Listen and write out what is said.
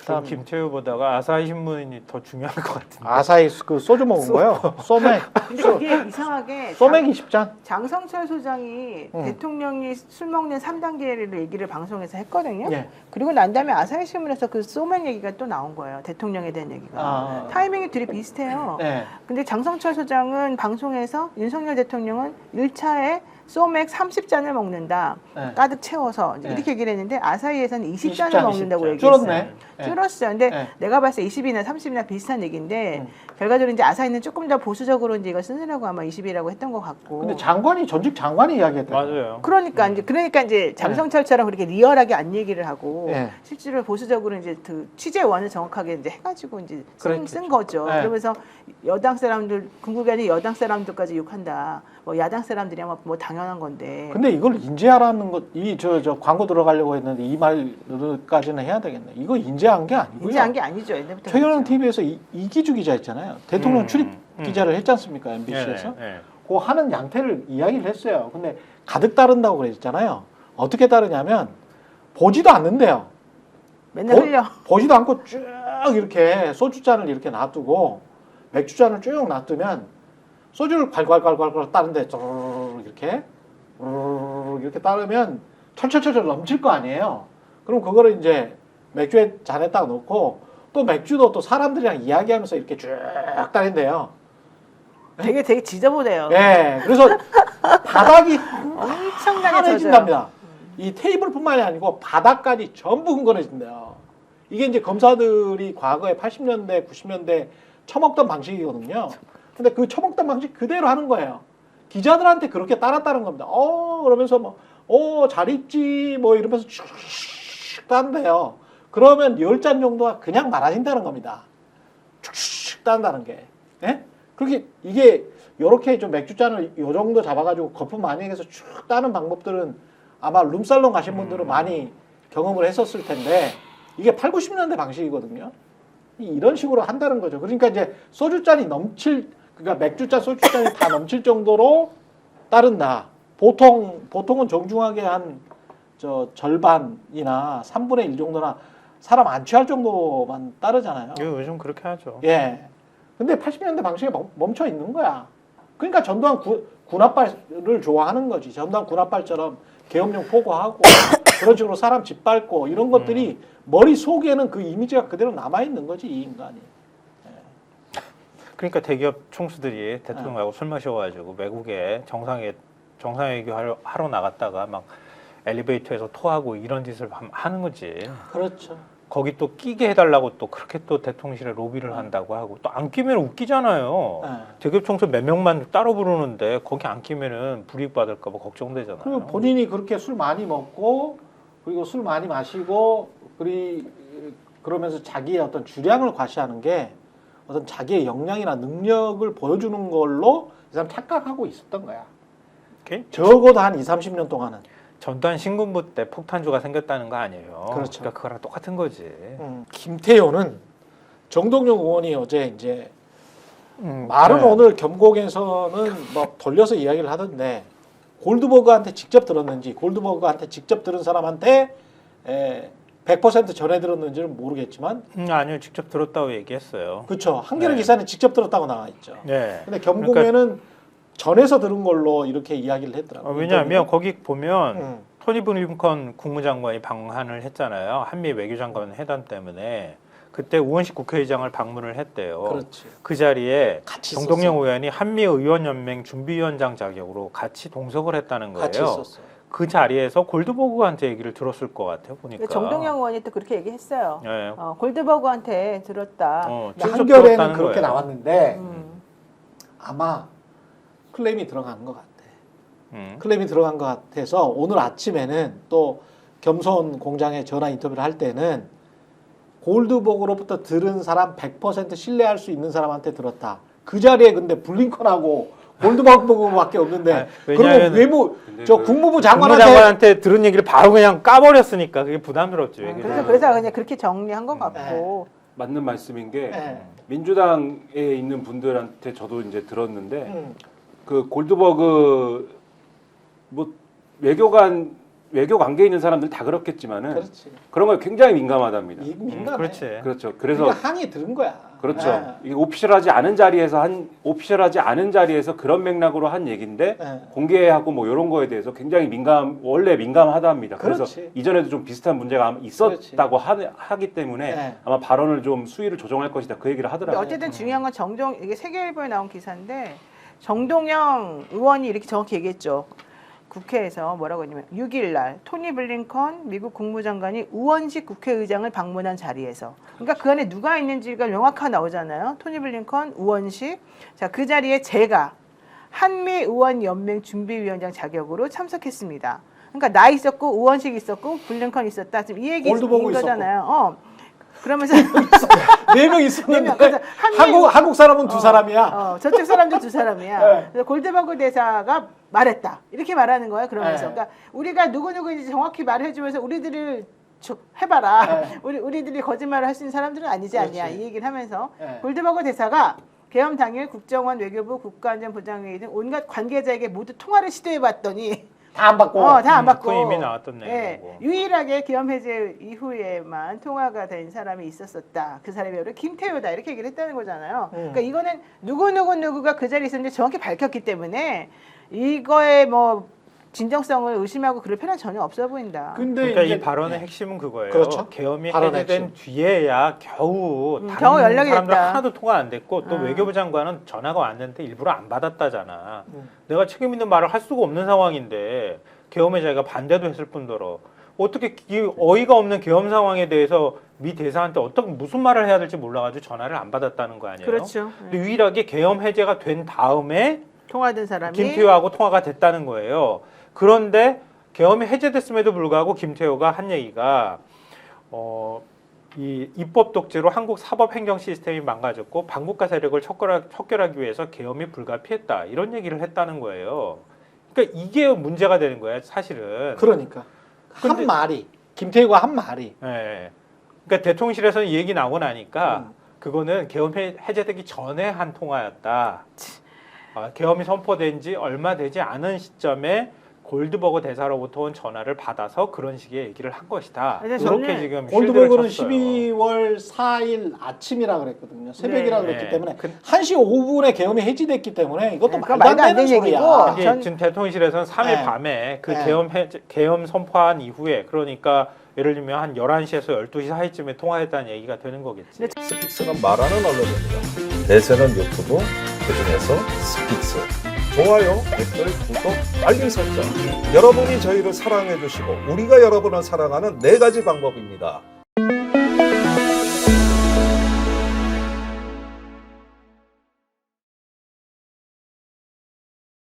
전 김태우 보다가 아사히 신문이 더 중요할 것 같은데. 아사히 그 소주 먹은 거요. 소맥. 근데 이게 이상하게 소맥 20잔. 장성철 소장이 대통령이 술 먹는 3단계를 얘기를 방송에서 했거든요. 예. 그리고 난 다음에 아사히 신문에서 그 소맥 얘기가 또 나온 거예요. 대통령에 대한 얘기가. 타이밍이 둘이 비슷해요. 예. 근데 장성철 소장은 방송에서 윤석열 대통령은 1차에 소맥 30잔을 먹는다. 네. 가득 채워서 네. 이렇게 얘기를 했는데 아사히에서는 20잔을 20잔, 먹는다고 20잔. 얘기했어요. 줄었네. 네. 줄었어요. 근데 네. 내가 봤을 때 20이나 30이나 비슷한 얘기인데 결과적으로 이제 아사히는 조금 더 보수적으로 이제 이걸 쓰느라고 아마 20이라고 했던 것 같고. 근데 장관이 전직 장관이 이야기했더라고요. 맞아요. 그러니까 이제 장성철처럼 그렇게 리얼하게 안 얘기를 하고 네. 실제로 보수적으로 이제 그 취재원을 정확하게 이제 해가지고 이제 쓴 거죠. 네. 그러면서 여당 사람들 궁극이 아닌 여당 사람들까지 욕한다. 뭐 야당 사람들이야 뭐 당연한 건데. 근데 이걸 인지하라는 것, 저 광고 들어가려고 했는데 이 말까지는 해야 되겠네. 이거 인지한 게 아니고요. 인지한 게 아니죠. 옛날부터 최경영 그랬죠. TV에서 이기주 기자 있잖아요. 대통령 출입 기자를 했지 않습니까? MBC에서. 네. 그 하는 양태를 이야기를 했어요. 근데 가득 따른다고 그랬잖아요. 어떻게 따르냐면 보지도 않는데요. 맨날 흘려. 보지도 않고 쭉 이렇게 소주잔을 이렇게 놔두고 맥주잔을 쭉 놔두면 소주를 괄괄괄괄 따른데 이렇게 따르면 철철철철 넘칠 거 아니에요. 그럼 그거를 이제 맥주에 잔에 딱 넣고 또 맥주도 또 사람들이랑 이야기하면서 이렇게 쭉 따른대요. 되게 지저분해요. 네, 그래서 바닥이 엄청나게 환해진답니다. 이 테이블뿐만이 아니고 바닥까지 전부 흥건해진대요. 이게 이제 검사들이 과거에 80년대, 90년대 처먹던 방식이거든요. 근데 그 처먹던 방식 그대로 하는 거예요. 기자들한테 그렇게 따랐다는 겁니다. 그러면서 잘 있지, 뭐 이러면서 쭉 따는데요. 그러면 10잔 정도가 그냥 많아진다는 겁니다. 쭉 딴다는 게. 예? 그렇게 이게 요렇게 좀 맥주잔을 요 정도 잡아가지고 거품 많이 해서 쭉 따는 방법들은 아마 룸살롱 가신 분들은 많이 경험을 했었을 텐데 이게 8, 90년대 방식이거든요. 이런 식으로 한다는 거죠. 그러니까 이제 소주잔이 그러니까 맥주잔, 소주잔이 다 넘칠 정도로 따른다. 보통은 정중하게 한 절반이나 3분의 1 정도나 사람 안 취할 정도만 따르잖아요. 요즘 그렇게 하죠. 예. 근데 80년대 방식에 멈춰 있는 거야. 그러니까 전두환 군합발을 좋아하는 거지. 전두환 군합발처럼 계엄령 포고하고 그런 식으로 사람 짓밟고 이런 것들이 머릿속에는 그 이미지가 그대로 남아있는 거지, 이 인간이. 그러니까 대기업 총수들이 대통령하고 술 마셔가지고 외국에 정상회견 하러 나갔다가 막 엘리베이터에서 토하고 이런 짓을 하는 거지. 그렇죠. 거기 또 끼게 해달라고 또 그렇게 또 대통령실에 로비를 한다고 하고 또 안 끼면 웃기잖아요. 네. 대기업 총수 몇 명만 따로 부르는데 거기 안 끼면은 불이익 받을까 봐 걱정되잖아요. 그리고 본인이 그렇게 술 많이 먹고 그리고 술 많이 마시고 그러면서 자기의 어떤 주량을 과시하는 게 어떤 자기의 역량이나 능력을 보여주는 걸로 이 사람 착각하고 있었던 거야. 오케이? 적어도 한 2, 30년 동안은. 전두환 신군부 때 폭탄주가 생겼다는 거 아니에요. 그렇죠. 그러니까 그거랑 똑같은 거지. 김태효는 정동영 의원이 어제 이제 말은 네. 오늘 겸곡에서는 뭐 돌려서 이야기를 하던데 골드버그한테 직접 들었는지 골드버그한테 직접 들은 사람한테 100% 전해 들었는지는 모르겠지만 아니요, 직접 들었다고 얘기했어요. 그렇죠. 한겨레 네. 기사는 직접 들었다고 나와 있죠. 네. 근데 겸곡에는 전해서 들은 걸로 이렇게 이야기를 했더라고요. 왜냐하면 거기 보면 토니 블링컨 국무장관이 방한을 했잖아요. 한미 외교장관 회담 때문에. 그때 우원식 국회의장을 방문을 했대요. 그렇지. 그 자리에 같이 정동영 의원이 한미의원연맹 준비위원장 자격으로 같이 동석을 했다는 거예요. 같이 있었어. 그 자리에서 골드버그한테 얘기를 들었을 것 같아요. 보니까. 정동영 의원이 또 그렇게 얘기했어요. 네. 골드버그한테 들었다. 직접 한겨레는 들었다는 그렇게 거예요. 나왔는데 아마 클레임이 들어간 것 같아. 클레임이 들어간 것 같아서 오늘 아침에는 또 겸손 공장에 전화 인터뷰를 할 때는 골드버그로부터 들은 사람 100% 신뢰할 수 있는 사람한테 들었다. 그 자리에 근데 블링컨하고 골드버그밖에 없는데 그러면 국무부 장관한테 들은 얘기를 바로 그냥 까버렸으니까 그게 부담스럽죠. 그래서 그냥 그렇게 정리한 것 같고. 맞는 말씀인 게 민주당에 있는 분들한테 저도 이제 들었는데 그 골드버그 뭐 외교관 외교 관계에 있는 사람들 다 그렇겠지만은 그렇지. 그런 거에 굉장히 민감하답니다. 민감해. 그렇지. 그렇죠. 그래서 그러니까 항의 들은 거야. 그렇죠. 예. 이게 오피셜하지 않은 자리에서 그런 맥락으로 한 얘기인데 예. 공개하고 뭐 이런 거에 대해서 굉장히 원래 민감하답니다. 그래서 그렇지. 이전에도 좀 비슷한 문제가 아마 있었다고 하기 때문에 네. 아마 발언을 좀 수위를 조정할 것이다. 그 얘기를 근데 하더라고요. 어쨌든 중요한 건 이게 세계일보에 나온 기사인데 정동영 의원이 이렇게 정확히 얘기했죠. 국회에서 뭐라고 했냐면 6일 날 토니 블링컨 미국 국무장관이 우원식 국회의장을 방문한 자리에서, 그러니까 그 안에 누가 있는지가 명확하게 나오잖아요. 토니 블링컨, 우원식. 자, 그 자리에 제가 한미의원연맹 준비위원장 자격으로 참석했습니다. 그러니까 나 있었고 우원식 있었고 블링컨 있었다. 지금 이 얘기인 골드버그 거잖아요. 그러면서 4명 있었는데 4명. 그래서 한국 사람은 2사람이야. 저쪽 사람도 2사람이야. 네. 그래서 골드버그 대사가 말했다. 이렇게 말하는 거예요. 그러면서. 네. 그러니까 우리가 누구인지 정확히 말해주면서 우리들을 해봐라. 네. 우리들이 거짓말을 할 수 있는 사람들은 아니지 않냐. 그렇지. 이 얘기를 하면서 네. 골드버그 대사가 개엄 당일 국정원, 외교부, 국가안전보장회의 등 온갖 관계자에게 모두 통화를 시도해봤더니 다 안 받고. 다 안 받고. 그건 이미 나왔던 예, 내용이고. 유일하게 기업 해제 이후에만 통화가 된 사람이 있었었다. 그 사람이 바로 김태효다. 이렇게 얘기를 했다는 거잖아요. 그러니까 이거는 누구가 그 자리에 있었는지 정확히 밝혔기 때문에 이거에 뭐 진정성을 의심하고 그럴 필요는 전혀 없어 보인다. 근데 그러니까 이제 이 발언의 핵심은 그거예요. 그렇죠. 계엄이 발언의 해제된 핵심. 뒤에야 겨우 다른 겨우 연락이 사람들 됐다. 하나도 통화 안 됐고 또 아. 외교부 장관은 전화가 왔는데 일부러 안 받았다잖아. 음. 내가 책임 있는 말을 할 수가 없는 상황인데 계엄 해제가 반대도 했을 뿐더러 어떻게 이 어이가 없는 계엄 상황에 대해서 미 대사한테 무슨 말을 해야 될지 몰라가지고 전화를 안 받았다는 거 아니에요? 그렇죠. 근데 유일하게 계엄 해제가 된 다음에 통화된 사람이 김태효하고 통화가 됐다는 거예요. 그런데 계엄이 해제됐음에도 불구하고 김태효가 한 얘기가 이 입법 독재로 한국 사법 행정 시스템이 망가졌고 반국가 세력을 척결하기 위해서 계엄이 불가피했다. 이런 얘기를 했다는 거예요. 그러니까 이게 문제가 되는 거야, 사실은. 그러니까 근데- 한 말이 김태희가 한 말이 예. 그러니까 대통령실에서는 이 얘기 나오고 나니까 그거는 계엄 해제되기 전에 한 통화였다. 계엄이 선포된 지 얼마 되지 않은 시점에 골드버그 대사로부터 온 전화를 받아서 그런 식의 얘기를 한 것이다. 근데 이렇게 저는 지금 골드버그는 쉴드를 쳤어요. 12월 4일 아침이라 그랬거든요. 새벽이라 네. 그랬기 네. 때문에 1시 5분에 계엄이 해지됐기 때문에 이것도 네, 그건 말도 안 되는 얘기고. 소리야. 이게 지금 대통령실에서는 3일 네. 밤에 그 네. 계엄 선포한 이후에 그러니까 예를 들면 한 11시에서 12시 사이쯤에 통화했다는 얘기가 되는 거겠지. 스픽스는 말하는 언론입니다. 대세는 유튜브, 그중에서 스픽스. 좋아요, 댓글, 구독, 알림 설정. 여러분이 저희를 사랑해 주시고 우리가 여러분을 사랑하는 4가지 방법입니다.